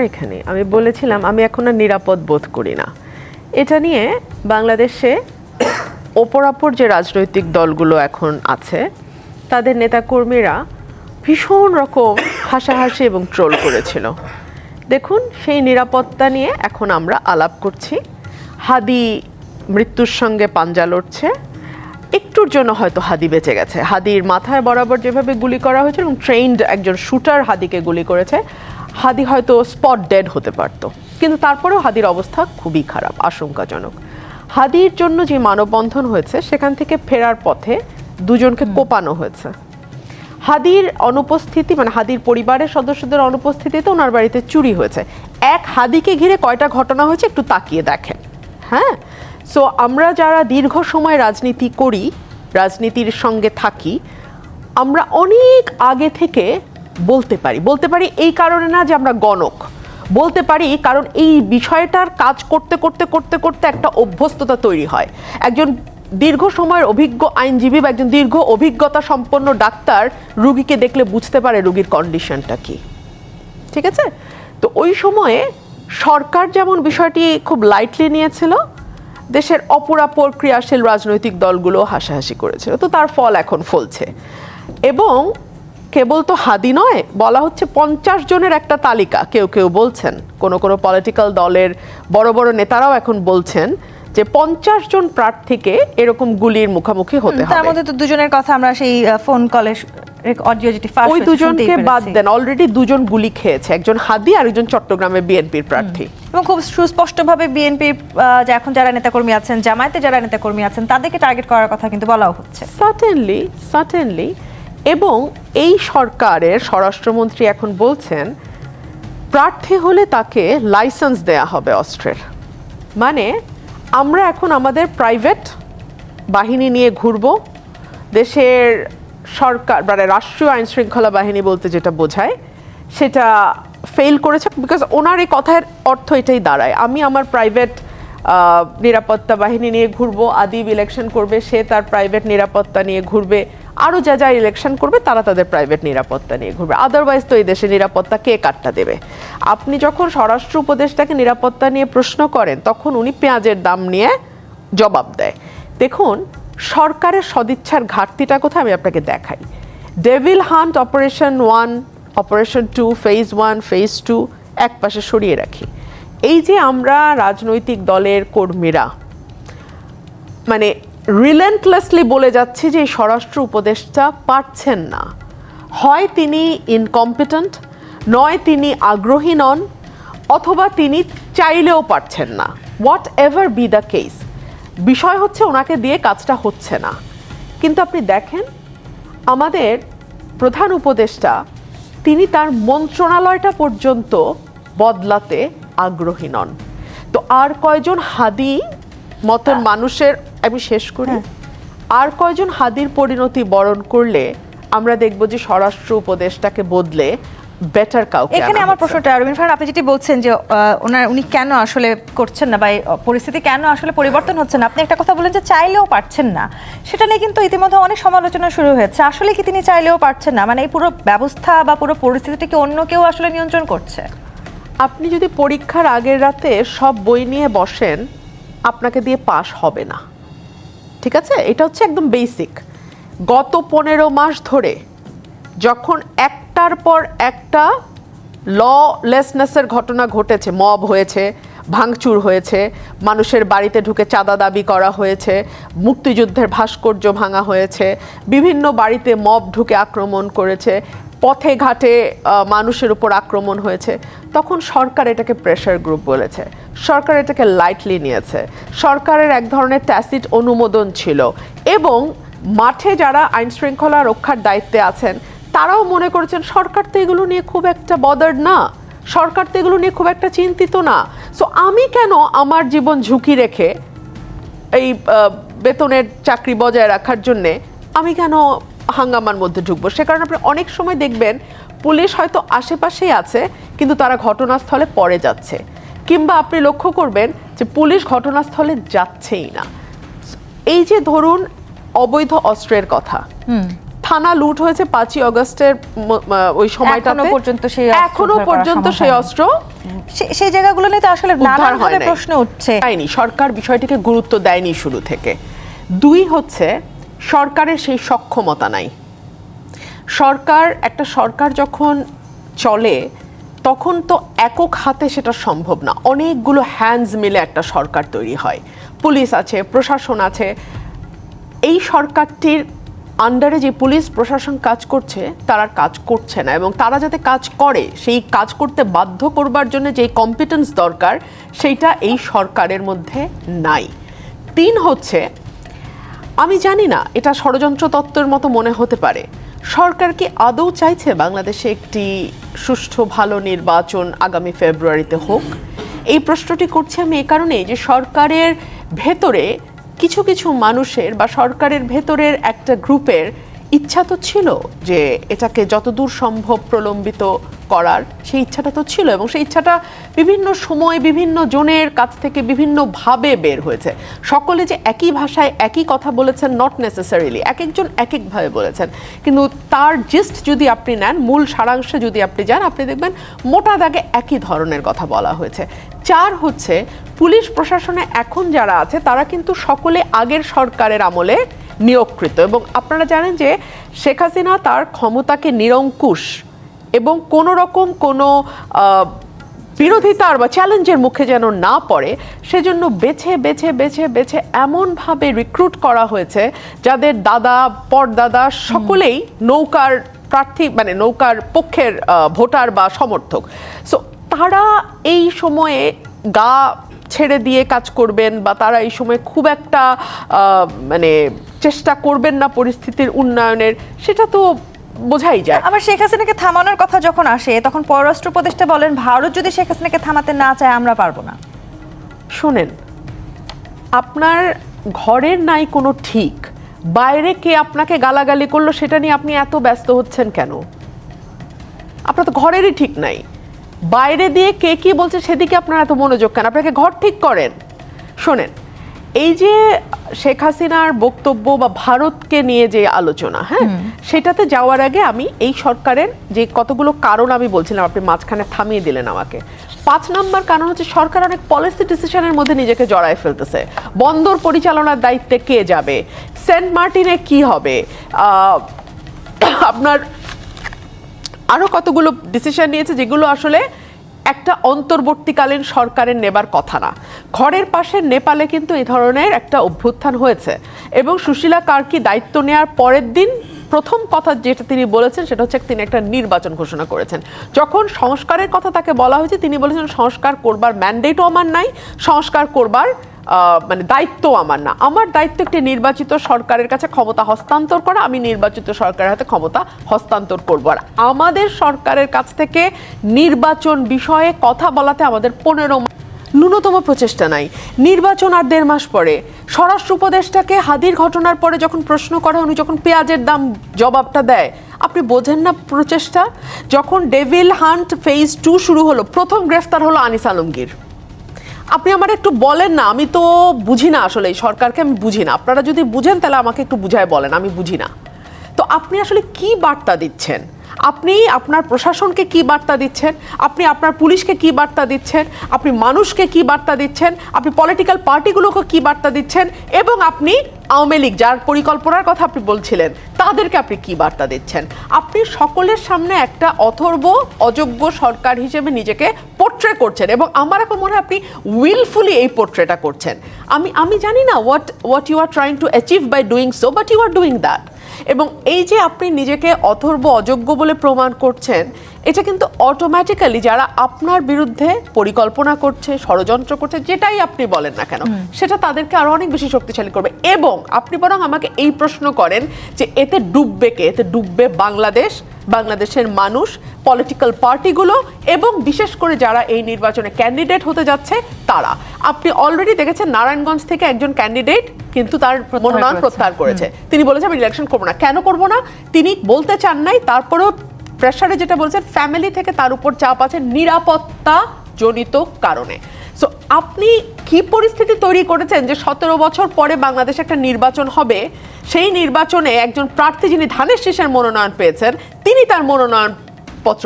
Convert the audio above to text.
এখানে আমি বলেছিলাম আমি এখন আর নিরাপদ বোধ করি না। এটা নিয়ে বাংলাদেশে অপরাপর যে রাজনৈতিক দলগুলো এখন আছে তাদের নেতাকর্মীরা ভীষণ রকম হাসাহাসি এবং ট্রোল করেছিল। দেখুন সেই নিরাপত্তা নিয়ে এখন আমরা আলাপ করছি। হাদি মৃত্যুর সঙ্গে পাঞ্জা লড়ছে, একটুর জন্য হয়তো হাদি বেঁচে গেছে। হাদির মাথায় বরাবর যেভাবে গুলি করা হয়েছে এবং ট্রেইনড একজন শুটার হাদিকে গুলি করেছে, হাদি হয়তো স্পট ডেড হতে পারতো, কিন্তু তারপরেও হাদির অবস্থা খুবই খারাপ, আশঙ্কাজনক। হাদির জন্য যে মানববন্ধন হয়েছে সেখান থেকে ফেরার পথে দুজনকে কোপানো হয়েছে। হাদির অনুপস্থিতি মানে হাদির পরিবারের সদস্যদের অনুপস্থিতিতে ওনার বাড়িতে চুরি হয়েছে। এক হাদিকে ঘিরে কয়টা ঘটনা হয়েছে একটু তাকিয়ে দেখেন। হ্যাঁ, সো আমরা যারা দীর্ঘ সময় রাজনীতি করি, রাজনীতির সঙ্গে থাকি, আমরা অনেক আগে থেকে বলতে পারি এই কারণে না যে আমরা গণক, বলতে পারি কারণ এই বিষয়টার কাজ করতে করতে করতে করতে একটা অভ্যস্ততা তৈরি হয়। একজন দীর্ঘ সময়ের অভিজ্ঞ আইনজীবী বা একজন দীর্ঘ অভিজ্ঞতা সম্পন্ন ডাক্তার রুগীকে দেখলে বুঝতে পারে রুগীর কন্ডিশনটা কি। ঠিক আছে, তো ওই সময়ে সরকার যেমন বিষয়টি খুব লাইটলি নিয়েছিল, দেশের অপরাপর ক্রিয়াশীল রাজনৈতিক দলগুলো হাসাহাসি করেছিল। তো তার ফল এখন ফলছে। এবং কেবল তো হাদি নয়, বলা হচ্ছে 50 জনের একটা তালিকা, কেউ কেউ বলছেন, কোনো কোনো পলিটিক্যাল দলের বড় বড় নেতারাও এখন বলছেন যে 50 জন প্রার্থীকে এরকম গুলির মুখোমুখি হতে হবে। তার মধ্যে তো দুজনের কথা আমরা সেই ফোন কলে অডিও যেটি ফাঁস ওই দুজনকে বাদ দেন, অলরেডি দুজন গুলি খেয়েছে, একজন হাদি আর একজন চট্টগ্রামের বিএনপির প্রার্থী। এবং খুব সুস্পষ্টভাবে বিএনপির যে এখন যারা নেতাকর্মী আছেন, জামায়াতে যারা নেতাকর্মী আছেন, তাদেরকে টার্গেট করার কথা কিন্তু বলাও হচ্ছে। সার্টেনলি। এবং এই সরকারের স্বরাষ্ট্রমন্ত্রী এখন বলছেন প্রার্থী হলে তাকে লাইসেন্স দেয়া হবে অস্ত্রের। মানে আমরা এখন আমাদের প্রাইভেট বাহিনী নিয়ে ঘুরব, দেশের সরকার মানে রাষ্ট্রীয় আইন শৃঙ্খলা বাহিনী বলতে যেটা বোঝায় সেটা ফেল করেছে। বিকজ ওনার এই কথার অর্থ এটাই দাঁড়ায়, আমি আমার প্রাইভেট নিরাপত্তা বাহিনী নিয়ে ঘুরবো, আদিব ইলেকশন করবে, সে তার প্রাইভেট নিরাপত্তা নিয়ে ঘুরবে, আরও যা যা ইলেকশন করবে তারা তাদের প্রাইভেট নিরাপত্তা নিয়ে ঘুরবে। আদারওয়াইজ তো এই দেশে নিরাপত্তা কে কাটটা দেবে? আপনি যখন স্বরাষ্ট্র উপদেষ্টাকে নিরাপত্তা নিয়ে প্রশ্ন করেন তখন উনি পেঁয়াজের দাম নিয়ে জবাব দেয়। দেখুন সরকারের সদিচ্ছার ঘাটতিটা কোথায় আমি আপনাকে দেখাই। Devil hunt operation 1, operation 2, phase 1, phase 2 এক পাশে সরিয়ে রাখি। এই যে আমরা রাজনৈতিক দলের কর্মীরা মানে রিলেন্টলেসলি বলে যাচ্ছি যে স্বরাষ্ট্র উপদেষ্টা পারছেন না, হয় তিনি ইনকম্পিটেন্ট, নয় তিনি আগ্রহী নন, অথবা তিনি চাইলেও পারছেন না। What ever be the case, বিষয় হচ্ছে ওনাকে দিয়ে কাজটা হচ্ছে না। কিন্তু আপনি দেখেন আমাদের প্রধান উপদেষ্টা তিনি তার মন্ত্রণালয়টা পর্যন্ত বদলাতে আগ্রহী নন। তো আর কয়জন হাদি মতন মানুষের, আমি শেষ করি, আর কয়জন হাদির পরিণতি বরণ করলে আমরা দেখব যে স্বরাষ্ট্র উপদেষ্টাকে বদলে বেটার কাউকে। এখানে আমার প্রশ্নটা রবিন ফারহান, আপনি যেটি বলছেন যে উনি কেন আসলে করছেন না বা পরিস্থিতি কেন আসলে পরিবর্তন হচ্ছে না, আপনি একটা কথা বলেন যে চাইলেও পারছেন না, সেটা নিয়ে কিন্তু ইতিমধ্যে অনেক সমালোচনা শুরু হয়েছে। আসলে কি তিনি চাইলেও পারছেন না? মানে এই পুরো ব্যবস্থা বা পুরো পরিস্থিতিটাকে অন্য কেউ আসলে নিয়ন্ত্রণ করছে? আপনি যদি পরীক্ষার আগের রাতে সব বই নিয়ে বসেন আপনাকে দিয়ে পাস হবে না। ঠিক আছে, এটা হচ্ছে একদম বেসিক। গত 15 মাস ধরে যখন একটার পর একটা ললেসনেসের ঘটনা ঘটেছে, মব হয়েছে, ভাঙচুর হয়েছে, মানুষের বাড়িতে ঢুকে চাঁদা দাবি করা হয়েছে, মুক্তিযুদ্ধের ভাস্কর্য ভাঙা হয়েছে, বিভিন্ন বাড়িতে মব ঢুকে আক্রমণ করেছে, পথে ঘাটে মানুষের উপর আক্রমণ হয়েছে, তখন সরকার এটাকে প্রেশার গ্রুপ বলেছে, সরকার এটাকে লাইটলি নিয়েছে, সরকারের এক ধরনের ট্যাসিট অনুমোদন ছিল। এবং মাঠে যারা আইন শৃঙ্খলা রক্ষার দায়িত্বে আছেন তারাও মনে করেছেন সরকার তো এগুলো নিয়ে খুব একটা বদার্ড না, সরকার তো এগুলো নিয়ে খুব একটা চিন্তিত না, সো আমি কেন আমার জীবন ঝুঁকি রেখে এই বেতনের চাকরি বজায় রাখার জন্যে আমি কেন হাঙ্গামার মধ্যে ঢুকবো? সে কারণে আপনি অনেক সময় দেখবেন পুলিশ হয়তো আশেপাশেই আছে কিন্তু তারা ঘটনাস্থলে পড়ে যাচ্ছে, কিংবা আপনি লক্ষ্য করবেন যে পুলিশ ঘটনাস্থলে যাচ্ছেই না। এই যে ধরুন অবৈধ অস্ত্রের কথা, থানা লুট হয়েছে 5ই আগস্টের ওই সময়টাতে, এখনো পর্যন্ত সেই অস্ত্র সেই জায়গাগুলো নিয়ে তো আসলে উদ্ধার হয় নানাভাবে নাই। প্রশ্ন উঠছে। তাইনি, সরকার বিষয়টিকে গুরুত্ব দেয়নি শুরু থেকে। 2 হচ্ছে সরকারের সেই সক্ষমতা নাই। একটা সরকার যখন চলে তখন তো একক হাতে সেটা সম্ভব না, অনেকগুলো হ্যান্ডস মিলে একটা সরকার তৈরি হয়। পুলিশ আছে, প্রশাসন আছে। এই সরকারটির আন্ডারে যে পুলিশ প্রশাসন কাজ করছে তারা কাজ করছে না, এবং তারা যাতে কাজ করে সেই কাজ করতে বাধ্য করবার জন্য যে কম্পিটেন্স দরকার সেইটা এই সরকারের মধ্যে নাই। 3 হচ্ছে, আমি জানি না, এটা ষড়যন্ত্র তত্ত্বের মতো মনে হতে পারে, সরকার কি আদৌ চাইছে বাংলাদেশে একটি সুষ্ঠু ভালো নির্বাচন আগামী ফেব্রুয়ারিতে হোক? এই প্রশ্নটি করছি আমি এই কারণেই যে সরকারের ভেতরে কিছু কিছু মানুষের বা সরকারের ভেতরের একটা গ্রুপের ইচ্ছা তো ছিল যে এটাকে যতদূর সম্ভব প্রলম্বিত করার, সেই ইচ্ছাটা তো ছিল, এবং সেই ইচ্ছাটা বিভিন্ন সময় বিভিন্ন জনের কাছ থেকে বিভিন্নভাবে বের হয়েছে। সকলে যে একই ভাষায় একই কথা বলেছেন নট নেসেসারিলি, এক একজন এক একভাবে বলেছেন, কিন্তু তার জিস্ট যদি আপনি নেন, মূল সারাংশে যদি আপনি যান, আপনি দেখবেন মোটা দাগে একই ধরনের কথা বলা হয়েছে। 4 হচ্ছে, পুলিশ প্রশাসনে এখন যারা আছে তারা কিন্তু সকলে আগের সরকারের আমলে নিয়োগকৃত, এবং আপনারা জানেন যে শেখ হাসিনা তার ক্ষমতাকে নিরঙ্কুশ এবং কোনো রকম কোনো বিরোধিতার বা চ্যালেঞ্জের মুখে যেন না পড়ে সেজন্য বেছে বেছে বেছে বেছে এমনভাবে রিক্রুট করা হয়েছে যাদের দাদা পরদাদা সকলেই নৌকার প্রার্থী, মানে নৌকার পক্ষের ভোটার বা সমর্থক। সো তারা এই সময়ে গা ছেড়ে দিয়ে কাজ করবেন বা তারা এই সময় খুব একটা মানে চেষ্টা করবেন না পরিস্থিতির উন্নয়নের, সেটা তো বোঝাই যায়। আবার শেখ হাসিনাকে থামানোর কথা যখন আসে তখন পররাষ্ট্র উপদেষ্টা বলেন ভারত যদি শেখ হাসিনাকে থামাতে না চায় আমরা পারবো না। শোনেন, আপনার ঘরের নাই কোনো ঠিক, বাইরে কে আপনাকে গালাগালি করলো সেটা নিয়ে আপনি এত ব্যস্ত হচ্ছেন কেন? আপনার তো ঘরেরই ঠিক নাই, বাইরে দিয়ে কে কি বলছে সেদিকে আপনার এত মনোযোগ কেন? আপনাকে ঘর ঠিক করেন। শোনেন, এই যে শেখ হাসিনার বক্তব্য বা ভারতকে নিয়ে যে আলোচনা, হ্যাঁ, সেটাতে যাওয়ার আগে আমি এই সরকারের যে কতগুলো কারণ আমি বলছিলাম, আপনি মাঝখানে থামিয়ে দিলেন আমাকে। 5 নম্বর কারণ হচ্ছে সরকার অনেক পলিসি ডিসিশনের মধ্যে নিজেকে জড়ায় ফেলতেছে। বন্দর পরিচালনার দায়িত্বে কে যাবে, সেন্ট মার্টিনে কি হবে, আপনার আরো কতগুলো ডিসিশন নিয়েছে যেগুলো আসলে একটা অন্তর্বর্তীকালীন সরকারের নেবার কথা না। ঘরের পাশে নেপালে কিন্তু এই ধরনের একটা অভ্যুত্থান হয়েছে, এবং সুশীলা কার্কি দায়িত্ব নেওয়ার পরের দিন প্রথম কথা যেটা তিনি বলেছেন সেটা হচ্ছে তিনি একটা নির্বাচন ঘোষণা করেছেন। যখন সংস্কারের কথা তাকে বলা হয়েছে তিনি বলেছেন সংস্কার করবার ম্যান্ডেটও আমার নাই, সংস্কার করবার মানে দায়িত্ব আমার না, আমার দায়িত্ব একটি নির্বাচিত সরকারের কাছে ক্ষমতা হস্তান্তর করা, আমি নির্বাচিত সরকারের হাতে ক্ষমতা হস্তান্তর করবো। আর আমাদের সরকারের কাছ থেকে নির্বাচন বিষয়ে কথা বলাতে আমাদের 15 ন্যূনতম প্রচেষ্টা নাই। নির্বাচন আর 1.5 মাস পরে স্বরাষ্ট্র উপদেষ্টাকে হাদির ঘটনার পরে যখন প্রশ্ন করা, উনি যখন পেঁয়াজের দাম জবাবটা দেয়, আপনি বোঝেন না প্রচেষ্টা? যখন ডেভিল হান্ট ফেজ 2 শুরু হলো, প্রথম গ্রেফতার হলো আনিস আলমগীর। আপনি আমার একটু বলেন না, আমি তো বুঝি না আসলে এই সরকারকে, আমি বুঝি না। আপনারা যদি বুঝেন তাহলে আমাকে একটু বুঝায় বলেন, আমি বুঝি না। তো আপনি আসলে কি বার্তা দিচ্ছেন? আপনি আপনার প্রশাসনকে কি বার্তা দিচ্ছেন? আপনি আপনার পুলিশকে কি বার্তা দিচ্ছেন? আপনি মানুষকে কি বার্তা দিচ্ছেন? আপনি পলিটিক্যাল পার্টিগুলোকে কি বার্তা দিচ্ছেন? এবং আপনি আওয়ামী লীগ যার পরিকল্পনার কথা আপনি বলছিলেন তাদেরকে আপনি কি বার্তা দিচ্ছেন? আপনি সকলের সামনে একটা অথর্ব অযোগ্য সরকার হিসেবে নিজেকে পোর্ট্রে করছেন, এবং আমার এখন মনে হয় আপনি উইলফুলি এই পোর্ট্রেটা করছেন। আমি জানি না what you are trying to achieve by doing so, but you are doing that. এবং এই যে আপনি নিজেকে অথর্ব অযোগ্য বলে প্রমাণ করছেন, এটা কিন্তু অটোমেটিক্যালি যারা আপনার বিরুদ্ধে পরিকল্পনা করছে, ষড়যন্ত্র করছে, যেটাই আপনি বলেন না কেন, সেটা তাদেরকে আরো অনেক বেশি শক্তিশালী করবে। এবং আপনি বরং আমাকে এই প্রশ্ন করেন যে এতে ডুববে কে? এতে ডুববে বাংলাদেশ, বাংলাদেশের মানুষ, পলিটিক্যাল পার্টিগুলো, এবং বিশেষ করে যারা এই নির্বাচনে ক্যান্ডিডেট হতে যাচ্ছে তারা। আপনি অলরেডি দেখেছেন নারায়ণগঞ্জ থেকে একজন ক্যান্ডিডেট কিন্তু তার মনোনয়ন প্রত্যাহার করেছে। তিনি বলেছেন আমি ইলেকশন করবো না। কেন করবো না? তিনি বলতে চান নাই, তারপরেও প্রেসারে যেটা বলছেন ফ্যামিলি থেকে তার উপর চাপ আছে নিরাপত্তা জনিত কারণে। সো আপনি কি পরিস্থিতি তৈরি করেছেন যে 17 বছর পরে বাংলাদেশে একটা নির্বাচন হবে, সেই নির্বাচনে একজন প্রার্থী যিনি ধানের শীষের মনোনয়ন পেয়েছেন তিনি তার মনোনয়ন পত্র